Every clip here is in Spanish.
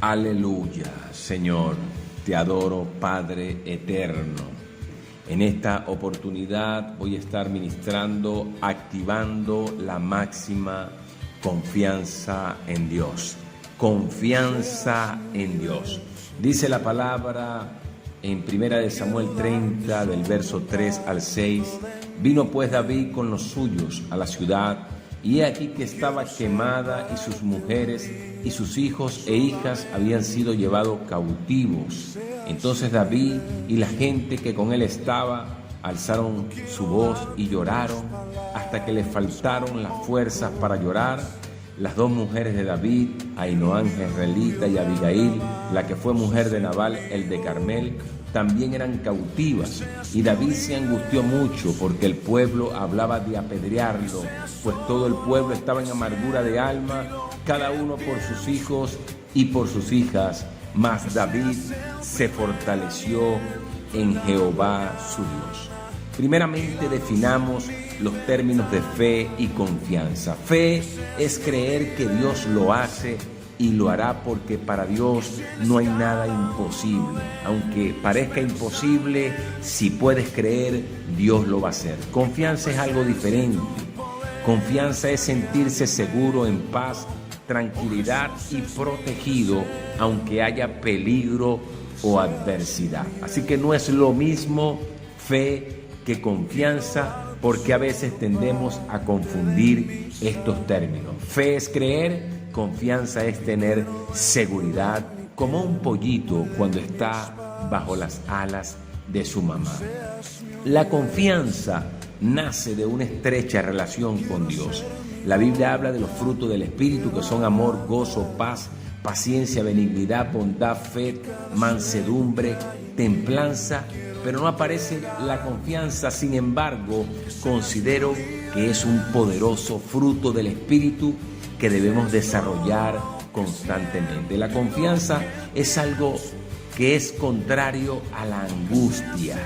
Aleluya, Señor, te adoro, Padre eterno. En esta oportunidad voy a estar ministrando, activando la máxima confianza en Dios. Confianza en Dios. Dice la palabra en 1 Samuel 30, del verso 3 al 6, vino pues David con los suyos a la ciudad, y he aquí que estaba quemada, y sus mujeres y sus hijos e hijas habían sido llevados cautivos. Entonces David y la gente que con él estaba alzaron su voz y lloraron hasta que les faltaron las fuerzas para llorar. Las dos mujeres de David, Ahinoam jezreelita y Abigail, la que fue mujer de Nabal el de Carmel, también eran cautivas, y David se angustió mucho porque el pueblo hablaba de apedrearlo, pues todo el pueblo estaba en amargura de alma, cada uno por sus hijos y por sus hijas, mas David se fortaleció en Jehová su Dios. Primeramente definamos los términos de fe y confianza. Fe es creer que Dios lo hace y lo hará, porque para Dios no hay nada imposible. Aunque parezca imposible, si puedes creer, Dios lo va a hacer. Confianza es algo diferente. Confianza es sentirse seguro, en paz, tranquilidad y protegido, aunque haya peligro o adversidad. Así que no es lo mismo fe que confianza, porque a veces tendemos a confundir estos términos. Fe es creer, confianza es tener seguridad, como un pollito cuando está bajo las alas de su mamá. La confianza nace de una estrecha relación con Dios. La Biblia habla de los frutos del Espíritu, que son amor, gozo, paz, paciencia, benignidad, bondad, fe, mansedumbre, templanza, pero no aparece la confianza. Sin embargo, considero que es un poderoso fruto del Espíritu que debemos desarrollar constantemente. La confianza es algo que es contrario a la angustia.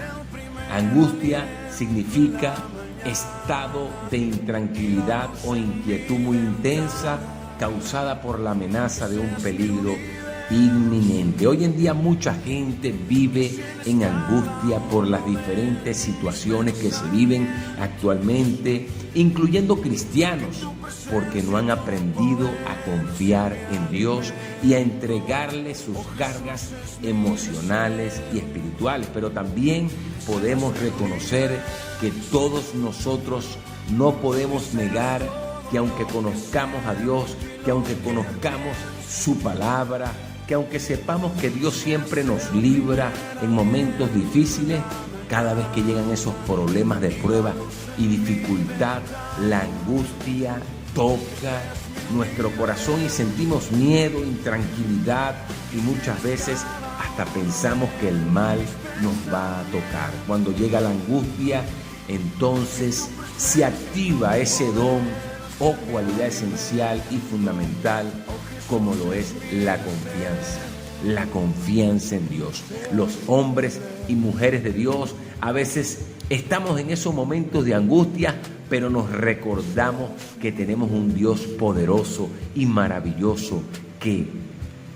Angustia significa estado de intranquilidad o inquietud muy intensa causada por la amenaza de un peligro inminente. Hoy en día mucha gente vive en angustia por las diferentes situaciones que se viven actualmente, incluyendo cristianos, porque no han aprendido a confiar en Dios y a entregarle sus cargas emocionales y espirituales. Pero también podemos reconocer que todos nosotros no podemos negar que aunque conozcamos a Dios, que aunque conozcamos su palabra, que aunque sepamos que Dios siempre nos libra en momentos difíciles, cada vez que llegan esos problemas de prueba y dificultad, la angustia toca nuestro corazón y sentimos miedo, intranquilidad, y muchas veces hasta pensamos que el mal nos va a tocar. Cuando llega la angustia, entonces se activa ese don o cualidad esencial y fundamental, como lo es la confianza en Dios. Los hombres y mujeres de Dios a veces estamos en esos momentos de angustia, pero nos recordamos que tenemos un Dios poderoso y maravilloso que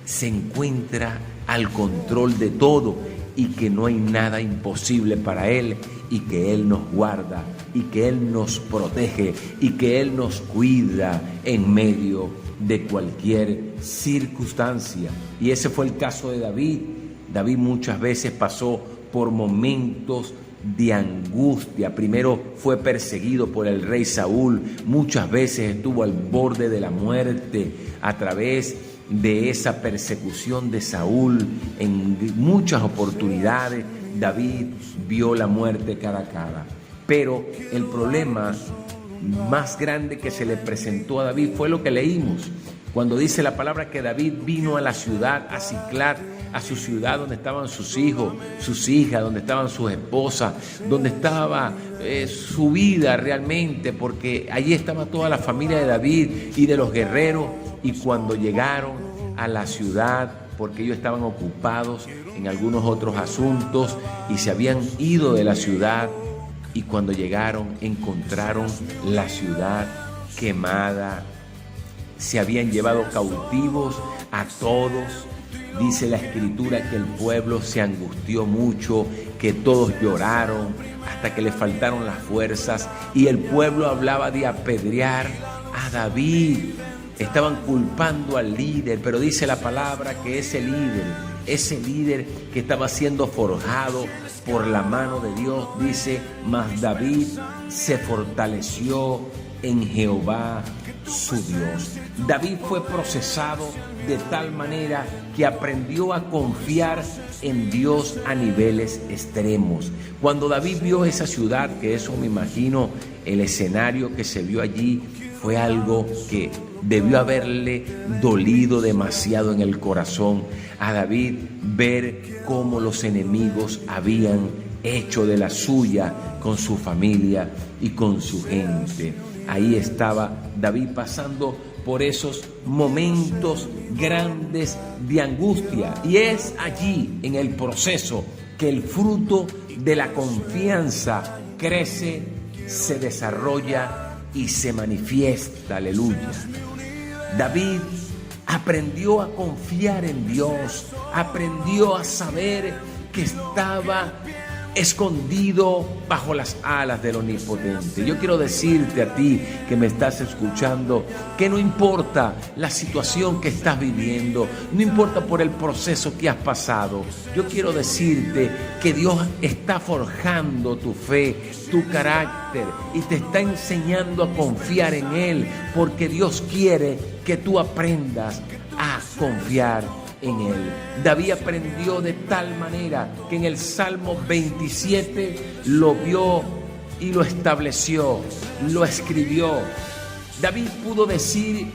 se encuentra al control de todo y que no hay nada imposible para Él, y que Él nos guarda y que Él nos protege y que Él nos cuida en medio de cualquier circunstancia. Y ese fue el caso de David. David muchas veces pasó por momentos de angustia. Primero fue perseguido por el rey Saúl, muchas veces estuvo al borde de la muerte. A través de esa persecución de Saúl, en muchas oportunidades David vio la muerte cara a cara. Pero el problema más grande que se le presentó a David fue lo que leímos, cuando dice la palabra que David vino a la ciudad, a Siclag, a su ciudad donde estaban sus hijos, sus hijas, donde estaban sus esposas, donde estaba su vida realmente, porque allí estaba toda la familia de David y de los guerreros. Y cuando llegaron a la ciudad, porque ellos estaban ocupados en algunos otros asuntos y se habían ido de la ciudad, y cuando llegaron encontraron la ciudad quemada, se habían llevado cautivos a todos Dice la Escritura que el pueblo se angustió mucho, que todos lloraron hasta que le faltaron las fuerzas y el pueblo hablaba de apedrear a David. Estaban culpando al líder, pero dice la palabra que ese líder que estaba siendo forjado por la mano de Dios, dice, mas David se fortaleció en Jehová su Dios. David fue procesado de tal manera que aprendió a confiar en Dios a niveles extremos. Cuando David vio esa ciudad, que eso me imagino, el escenario que se vio allí fue algo que debió haberle dolido demasiado en el corazón a David, ver cómo los enemigos habían hecho de la suya con su familia y con su gente. Ahí estaba David pasando por esos momentos grandes de angustia. Y es allí, en el proceso, que el fruto de la confianza crece, se desarrolla y se manifiesta. Aleluya. David aprendió a confiar en Dios, aprendió a saber que estaba escondido bajo las alas del Omnipotente. Yo quiero decirte a ti que me estás escuchando que no importa la situación que estás viviendo, no importa por el proceso que has pasado, yo quiero decirte que Dios está forjando tu fe, tu carácter y te está enseñando a confiar en Él, porque Dios quiere que tú aprendas a confiar en Él. David aprendió de tal manera que en el Salmo 27 lo vio y lo estableció, lo escribió. David pudo decir: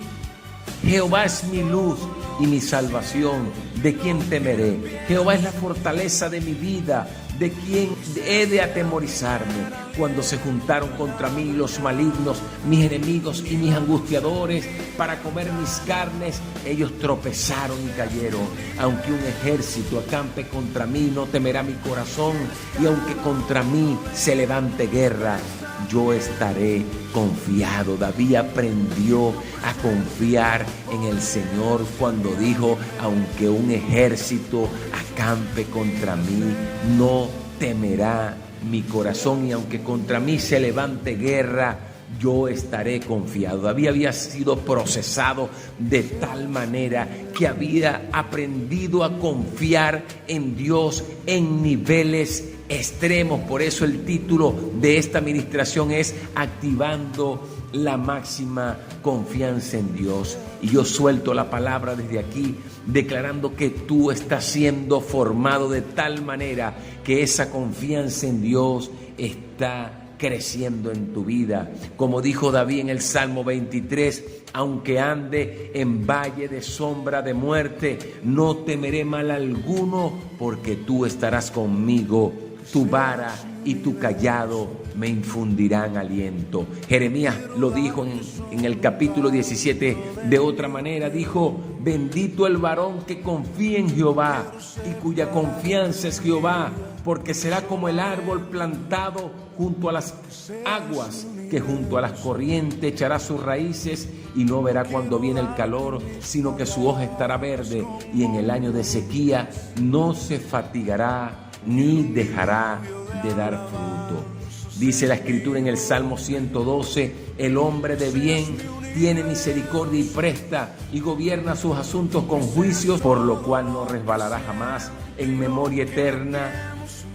Jehová es mi luz y mi salvación, ¿de quién temeré? Jehová es la fortaleza de mi vida, ¿de quién he de atemorizarme? Cuando se juntaron contra mí los malignos, mis enemigos y mis angustiadores, para comer mis carnes, ellos tropezaron y cayeron. Aunque un ejército acampe contra mí, no temerá mi corazón, y aunque contra mí se levante guerra, yo estaré confiado. David aprendió a confiar en el Señor cuando dijo: aunque un ejército acampe contra mí, no temerá mi corazón, y aunque contra mí se levante guerra, yo estaré confiado. David había sido procesado de tal manera que había aprendido a confiar en Dios en niveles extremos. Por eso el título de esta administración es Activando la máxima confianza en Dios. Y yo suelto la palabra desde aquí, declarando que tú estás siendo formado de tal manera que esa confianza en Dios está creciendo en tu vida. Como dijo David en el Salmo 23, aunque ande en valle de sombra de muerte, no temeré mal alguno, porque tú estarás conmigo. Tu vara y tu cayado me infundirán aliento. Jeremías lo dijo en el capítulo 17 de otra manera. Dijo: bendito el varón que confía en Jehová y cuya confianza es Jehová, porque será como el árbol plantado junto a las aguas, que junto a las corrientes echará sus raíces y no verá cuando viene el calor, sino que su hoja estará verde, y en el año de sequía no se fatigará ni dejará de dar fruto. Dice la Escritura en el Salmo 112, el hombre de bien tiene misericordia y presta, y gobierna sus asuntos con juicios, por lo cual no resbalará jamás. En memoria eterna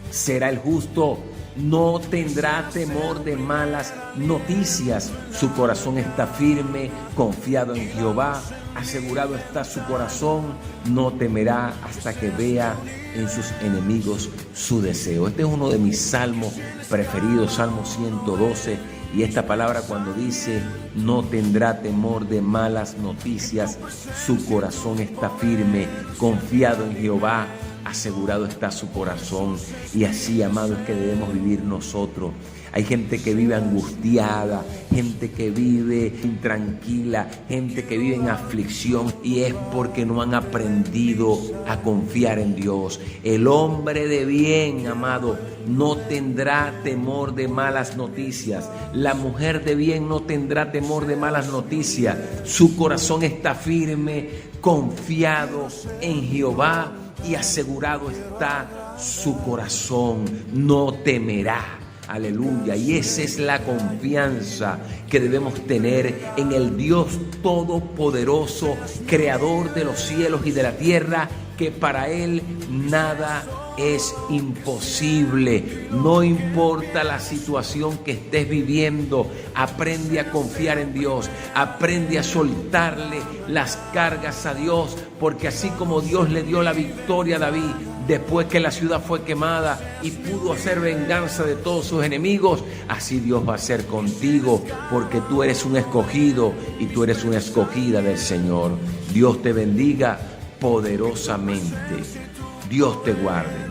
será el justo, no tendrá temor de malas noticias. Su corazón está firme, confiado en Jehová, asegurado está su corazón, no temerá hasta que vea en sus enemigos su deseo. Este es uno de mis salmos preferidos, Salmo 112, y esta palabra cuando dice no tendrá temor de malas noticias, su corazón está firme, confiado en Jehová, asegurado está su corazón. Y así, amados, que debemos vivir nosotros. Hay gente que vive angustiada, gente que vive intranquila, gente que vive en aflicción, y es porque no han aprendido a confiar en Dios. El hombre de bien, amado, no tendrá temor de malas noticias. La mujer de bien no tendrá temor de malas noticias. Su corazón está firme, confiado en Jehová y asegurado está su corazón, no temerá. Aleluya. Y esa es la confianza que debemos tener en el Dios Todopoderoso, Creador de los cielos y de la tierra, que para Él nada es imposible. No importa la situación que estés viviendo, aprende a confiar en Dios, aprende a soltarle las cargas a Dios, porque así como Dios le dio la victoria a David después que la ciudad fue quemada y pudo hacer venganza de todos sus enemigos, así Dios va a hacer contigo, porque tú eres un escogido y tú eres una escogida del Señor. Dios te bendiga poderosamente. Dios te guarde.